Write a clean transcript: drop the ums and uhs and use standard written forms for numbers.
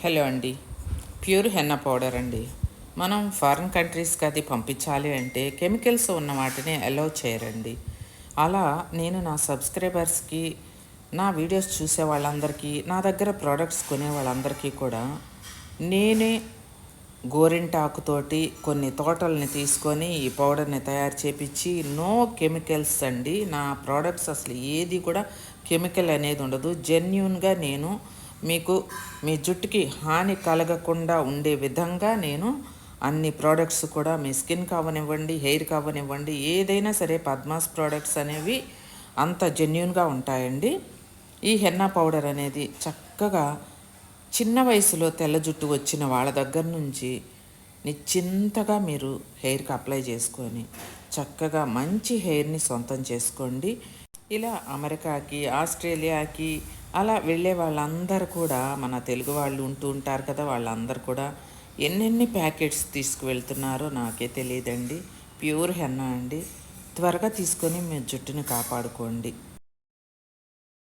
Hello అండి. Pure henna powder అండి. మనం ఫారిన్ కంట్రీస్కి అది పంపించాలి అంటే కెమికల్స్ ఉన్న వాటిని అలౌ చేయరండి. అలా నేను నా సబ్స్క్రైబర్స్కి, నా వీడియోస్ చూసే వాళ్ళందరికీ, నా దగ్గర ప్రోడక్ట్స్ కొనే వాళ్ళందరికీ కూడా నేనే గోరింటాకుతోటి కొన్ని తోటల్ని తీసుకొని ఈ పౌడర్ని తయారు చేపించి నో కెమికల్స్ అండి. నా ప్రోడక్ట్స్ అసలు ఏది కూడా కెమికల్ అనేది ఉండదు. జెన్యూన్గా నేను మీకు మీ జుట్టుకి హాని కలగకుండా ఉండే విధంగా నేను అన్ని ప్రోడక్ట్స్ కూడా మీ స్కిన్కి అవ్వనివ్వండి, హెయిర్కి అవ్వనివ్వండి, ఏదైనా సరే పద్మాస్ ప్రోడక్ట్స్ అనేవి అంత జెన్యూన్గా ఉంటాయండి. ఈ హెన్నా పౌడర్ అనేది చక్కగా చిన్న వయసులో తెల్ల జుట్టు వచ్చిన వాళ్ళ దగ్గర నుంచి నిశ్చింతగా మీరు హెయిర్కి అప్లై చేసుకొని చక్కగా మంచి హెయిర్ని సొంతం చేసుకోండి. ఇలా అమెరికాకి, ఆస్ట్రేలియాకి అలా వెళ్ళే వాళ్ళందరూ కూడా మన తెలుగు వాళ్ళు ఉంటూ ఉంటారు కదా, వాళ్ళందరూ కూడా ఎన్నెన్ని ప్యాకెట్స్ తీసుకువెళ్తున్నారో నాకే తెలియదండి. ప్యూర్ హెన్నా అండి. త్వరగా తీసుకొని మీ జుట్టుని కాపాడుకోండి.